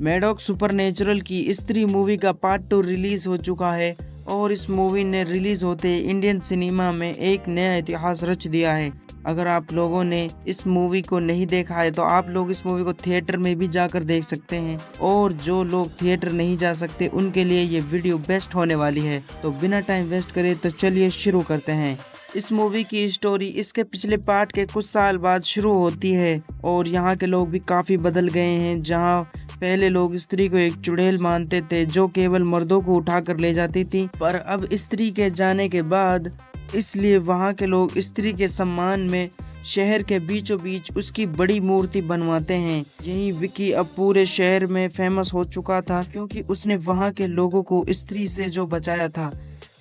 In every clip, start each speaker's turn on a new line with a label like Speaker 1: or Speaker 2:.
Speaker 1: Maddox supernatural की स्त्री movie का पार्ट 2 रिलीज हो चुका है और इस मूवी ने रिलीज होते इंडियन सिनेमा में एक नया इतिहास रच दिया है। अगर आप लोगों ने इस मूवी को नहीं देखा है तो आप लोग इस मूवी को थिएटर में भी जाकर देख सकते हैं, और जो लोग थिएटर नहीं जा सकते उनके लिए ये वीडियो बेस्ट होने वाली है। तो बिना टाइम वेस्ट करे तो चलिए शुरू करते हैं। इस मूवी की स्टोरी इसके पिछले पार्ट के कुछ साल बाद शुरू होती है और यहाँ के लोग भी काफी बदल गए हैं। जहाँ पहले लोग स्त्री को एक चुड़ैल मानते थे जो केवल मर्दों को उठा कर ले जाती थी, पर अब स्त्री के जाने के बाद इसलिए वहाँ के लोग स्त्री के सम्मान में शहर के बीचों बीच उसकी बड़ी मूर्ति बनवाते हैं। यही विकी अब पूरे शहर में फेमस हो चुका था क्योंकि उसने वहाँ के लोगों को स्त्री से जो बचाया था।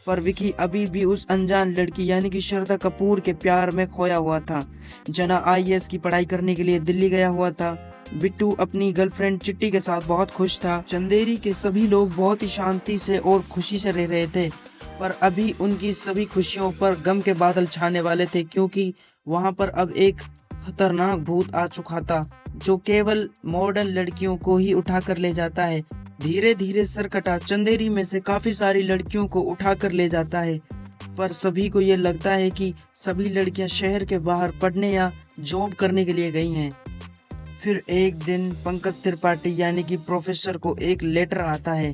Speaker 1: पर विकी अभी भी उस अनजान लड़की यानी कि श्रद्धा कपूर के प्यार में खोया हुआ था। जना आईएएस की पढ़ाई करने के लिए दिल्ली गया हुआ था। बिट्टू अपनी गर्लफ्रेंड चिट्टी के साथ बहुत खुश था। चंदेरी के सभी लोग बहुत ही शांति से और खुशी से रह रहे थे, पर अभी उनकी सभी खुशियों पर गम के बादल छाने वाले थे क्योंकि वहां पर अब एक खतरनाक भूत आ चुका था जो केवल मॉडर्न लड़कियों को ही उठाकर ले जाता है। धीरे धीरे सरकटा चंदेरी में से काफी सारी लड़कियों को उठाकर ले जाता है, पर सभी को ये लगता है कि सभी लड़कियां शहर के बाहर पढ़ने या जॉब करने के लिए गई हैं। फिर एक दिन पंकज त्रिपाठी यानी कि प्रोफेसर को एक लेटर आता है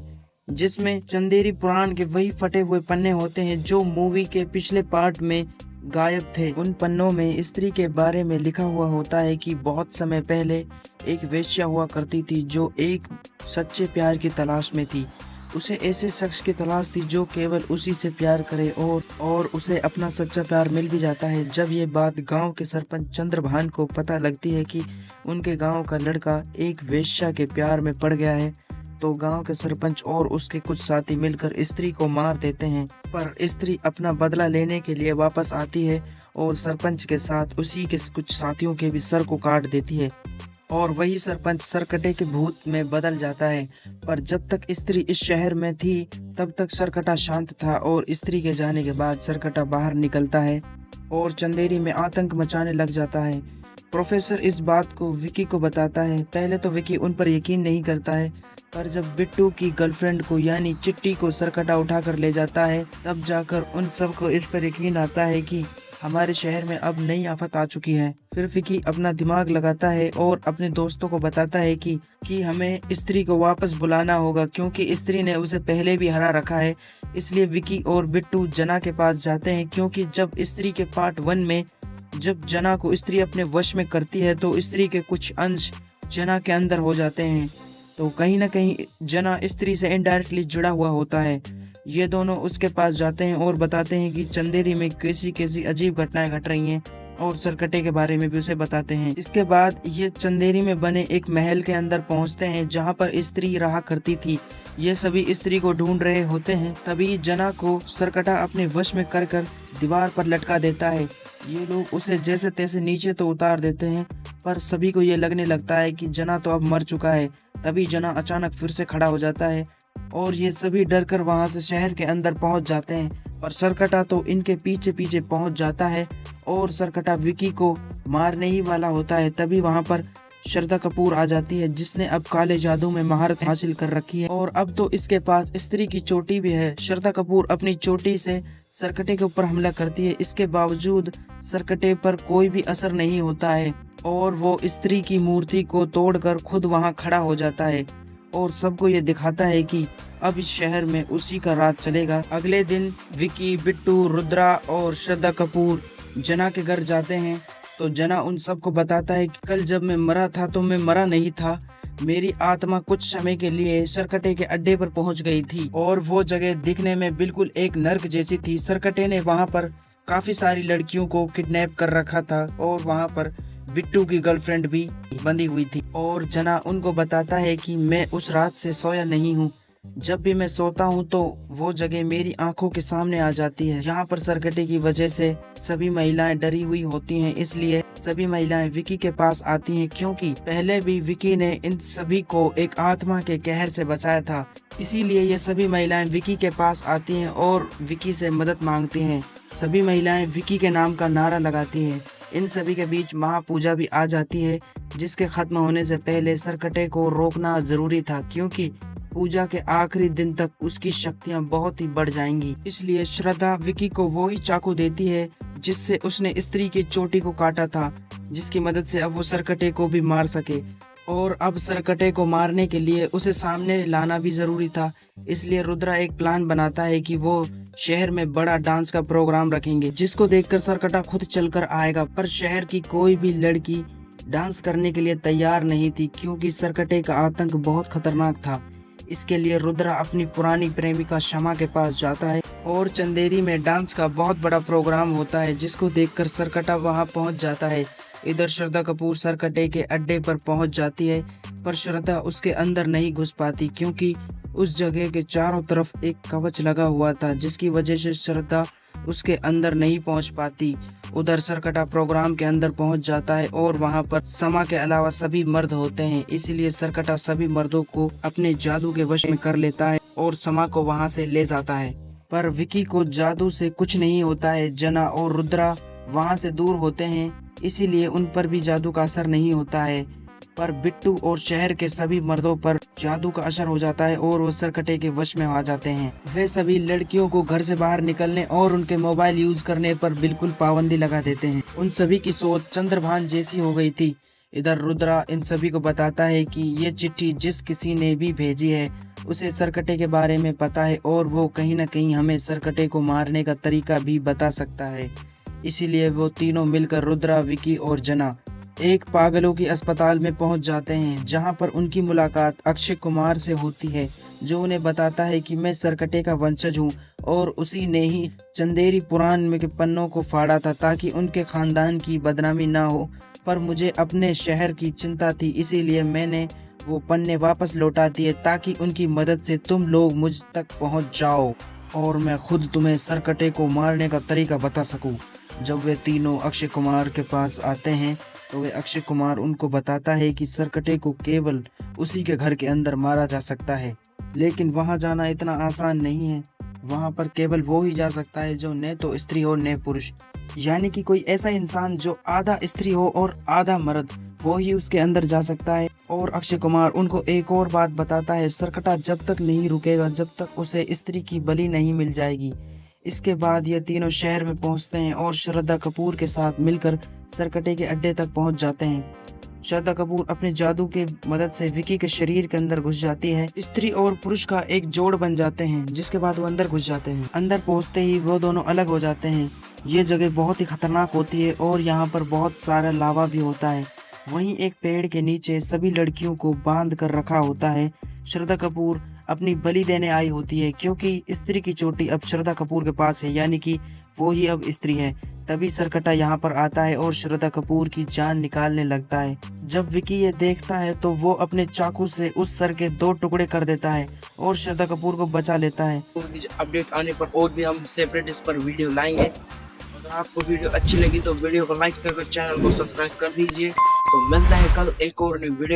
Speaker 1: जिसमें चंदेरी पुराण के वही फटे हुए पन्ने होते हैं जो मूवी के पिछले पार्ट में गायब थे। उन पन्नों में स्त्री के बारे में लिखा हुआ होता है कि बहुत समय पहले एक वेश्या हुआ करती थी जो एक सच्चे प्यार की तलाश में थी। उसे ऐसे शख्स की तलाश थी जो केवल उसी से प्यार करे और उसे अपना सच्चा प्यार मिल भी जाता है। जब ये बात गांव के सरपंच चंद्रभान को पता लगती है कि उनके गांव का लड़का एक वेश्या के प्यार में पड़ गया है, तो गांव के सरपंच और उसके कुछ साथी मिलकर स्त्री को मार देते हैं। पर स्त्री अपना बदला लेने के लिए वापस आती है और सरपंच के साथ उसी के कुछ साथियों के भी सर को काट देती है और वही सरपंच सरकटे के भूत में बदल जाता है। पर जब तक स्त्री इस शहर में थी तब तक सरकटा शांत था और स्त्री के जाने के बाद सरकटा बाहर निकलता है और चंदेरी में आतंक मचाने लग जाता है। प्रोफेसर इस बात को विकी को बताता है। पहले तो विकी उन पर यकीन नहीं करता है, पर जब बिट्टू की गर्लफ्रेंड को यानी चिट्टी को सरकटा उठाकर ले जाता है तब जाकर उन सबको इस पर यकीन आता है कि हमारे शहर में अब नई आफत आ चुकी है। फिर विकी अपना दिमाग लगाता है और अपने दोस्तों को बताता है कि हमें स्त्री को वापस बुलाना होगा क्योंकि स्त्री ने उसे पहले भी हरा रखा है। इसलिए विकी और बिट्टू जना के पास जाते हैं क्योंकि जब स्त्री के पार्ट 1 में जब जना को स्त्री अपने वश में करती है तो स्त्री के कुछ अंश जना के अंदर हो जाते हैं, तो कहीं ना कहीं जना स्त्री से इनडायरेक्टली जुड़ा हुआ होता है। ये दोनों उसके पास जाते हैं और बताते हैं कि चंदेरी में कैसी कैसी अजीब घटनाएं घट रही हैं और सरकटे के बारे में भी उसे बताते हैं। इसके बाद ये चंदेरी में बने एक महल के अंदर पहुंचते हैं जहां पर स्त्री रहा करती थी। ये सभी स्त्री को ढूंढ रहे होते हैं, तभी जना को सरकटा अपने वश में कर दीवार पर लटका देता है। ये लोग उसे जैसे तैसे नीचे तो उतार देते हैं, पर सभी को ये लगने लगता है कि जना तो अब मर चुका है। तभी जना अचानक फिर से खड़ा हो जाता है और ये सभी डर कर वहाँ से शहर के अंदर पहुँच जाते हैं, पर सरकटा तो इनके पीछे पीछे पहुँच जाता है और सरकटा विकी को मारने ही वाला होता है। तभी वहाँ पर श्रद्धा कपूर आ जाती है जिसने अब काले जादू में महारत हासिल कर रखी है और अब तो इसके पास स्त्री की चोटी भी है। श्रद्धा कपूर अपनी चोटी से सरकटे के ऊपर हमला करती है। इसके बावजूद सरकटे पर कोई भी असर नहीं होता है और वो स्त्री की मूर्ति को तोड़कर खुद वहां खड़ा हो जाता है और सबको ये दिखाता है कि अब इस शहर में उसी का राज चलेगा। अगले दिन विकी, बिट्टू, रुद्रा और श्रद्धा कपूर जना के घर जाते हैं तो जना उन सबको बताता है कि कल जब मैं मरा था तो मैं मरा नहीं था, मेरी आत्मा कुछ समय के लिए सरकटे के अड्डे पर पहुंच गई थी और वो जगह दिखने में बिल्कुल एक नर्क जैसी थी। सरकटे ने वहां पर काफी सारी लड़कियों को किडनैप कर रखा था और वहां पर बिट्टू की गर्लफ्रेंड भी बंधी हुई थी और जना उनको बताता है कि मैं उस रात से सोया नहीं हूँ। जब भी मैं सोता हूँ तो वो जगह मेरी आंखों के सामने आ जाती है। यहाँ पर सरकटे की वजह से सभी महिलाएं डरी हुई होती हैं, इसलिए सभी महिलाएं विकी के पास आती हैं क्योंकि पहले भी विकी ने इन सभी को एक आत्मा के कहर से बचाया था। इसीलिए ये सभी महिलाएं विकी के पास आती हैं और विकी से मदद मांगती हैं। सभी महिलाएं विकी के नाम का नारा लगाती हैं इन सभी के बीच महापूजा भी आ जाती है, जिसके खत्म होने से पहले सरकटे को रोकना जरूरी था, क्योंकि पूजा के आखिरी दिन तक उसकी शक्तियां बहुत ही बढ़ जाएंगी। इसलिए श्रद्धा विकी को वो ही चाकू देती है जिससे उसने स्त्री की चोटी को काटा था, जिसकी मदद से अब वो सरकटे को भी मार सके। और अब सरकटे को मारने के लिए उसे सामने लाना भी जरूरी था। इसलिए रुद्रा एक प्लान बनाता है कि वो शहर में बड़ा डांस का प्रोग्राम रखेंगे, जिसको देखकर सरकटा खुद चलकर आएगा। पर शहर की कोई भी लड़की डांस करने के लिए तैयार नहीं थी, क्योंकि सरकटे का आतंक बहुत खतरनाक था। इसके लिए रुद्रा अपनी पुरानी प्रेमिका शमा के पास जाता है और चंदेरी में डांस का बहुत बड़ा प्रोग्राम होता है, जिसको देखकर सरकटा वहां पहुंच जाता है। इधर श्रद्धा कपूर सरकटे के अड्डे पर पहुंच जाती है, पर श्रद्धा उसके अंदर नहीं घुस पाती, क्योंकि उस जगह के चारों तरफ एक कवच लगा हुआ था, जिसकी वजह से श्रद्धा उसके अंदर नहीं पहुंच पाती। उधर सरकटा प्रोग्राम के अंदर पहुंच जाता है और वहां पर समा के अलावा सभी मर्द होते हैं। इसीलिए सरकटा सभी मर्दों को अपने जादू के वश में कर लेता है और समा को वहां से ले जाता है। पर विकी को जादू से कुछ नहीं होता है। जना और रुद्रा वहां से दूर होते हैं, इसीलिए उन पर भी जादू का असर नहीं होता है। पर बिट्टू और शहर के सभी मर्दों पर जादू का असर हो जाता है और वो सरकटे के वश में आ जाते हैं। वे सभी लड़कियों को घर से बाहर निकलने और उनके मोबाइल यूज करने पर बिल्कुल पाबंदी लगा देते हैं। उन सभी की सोच चंद्रभान जैसी हो गई थी। इधर रुद्रा इन सभी को बताता है कि ये चिट्ठी जिस किसी ने भी भेजी है उसे सरकटे के बारे में पता है और वो कहीं न कहीं हमें सरकटे को मारने का तरीका भी बता सकता है। इसीलिए वो तीनों मिलकर रुद्रा, विकी और जना एक पागलों की अस्पताल में पहुंच जाते हैं, जहां पर उनकी मुलाकात अक्षय कुमार से होती है, जो उन्हें बताता है कि मैं सरकटे का वंशज हूं और उसी ने ही चंदेरी पुराण में के पन्नों को फाड़ा था ताकि उनके खानदान की बदनामी ना हो। पर मुझे अपने शहर की चिंता थी, इसीलिए मैंने वो पन्ने वापस लौटा दिए ताकि उनकी मदद से तुम लोग मुझ तक पहुंच जाओ और मैं खुद तुम्हें सरकटे को मारने का तरीका बता सकूं। जब वे तीनों अक्षय कुमार के पास आते हैं तो वे अक्षय कुमार उनको बताता है कि सरकटे को केवल उसी के घर के अंदर मारा जा सकता है, लेकिन वहां जाना इतना आसान नहीं है। वहां पर केवल वो ही जा सकता है जो न तो स्त्री हो न पुरुष, यानी कि कोई ऐसा इंसान जो आधा स्त्री हो और आधा मर्द, वो ही उसके अंदर जा सकता है। और अक्षय कुमार उनको एक और बात बताता है, सरकटा जब तक नहीं रुकेगा जब तक उसे स्त्री की बलि नहीं मिल जाएगी। इसके बाद ये तीनों शहर में पहुंचते हैं और श्रद्धा कपूर के साथ मिलकर सरकटे के अड्डे तक पहुंच जाते हैं। श्रद्धा कपूर अपने जादू के मदद से विकी के शरीर के अंदर घुस जाती है। स्त्री और पुरुष का एक जोड़ बन जाते हैं, जिसके बाद वो अंदर घुस जाते हैं। अंदर पहुंचते ही वो दोनों अलग हो जाते हैं। ये जगह बहुत ही खतरनाक होती है और यहाँ पर बहुत सारा लावा भी होता है। वहीं एक पेड़ के नीचे सभी लड़कियों को बांध कर रखा होता है। श्रद्धा कपूर अपनी बलि देने आई होती है, क्योंकि स्त्री की चोटी अब श्रद्धा कपूर के पास है, यानी कि वो ही अब स्त्री है। तभी सरकटा यहाँ पर आता है और श्रद्धा कपूर की जान निकालने लगता है। जब विकी ये देखता है तो वो अपने चाकू से उस सर के 2 टुकड़े कर देता है और श्रद्धा कपूर को बचा लेता है।
Speaker 2: अपडेट आने पर और भी हम सेपरेट इस पर वीडियो लाएंगे। अगर आपको वीडियो अच्छी लगी तो वीडियो को लाइक कर चैनल को सब्सक्राइब कर दीजिए। तो मिलता है कल एक और न्यू वीडियो।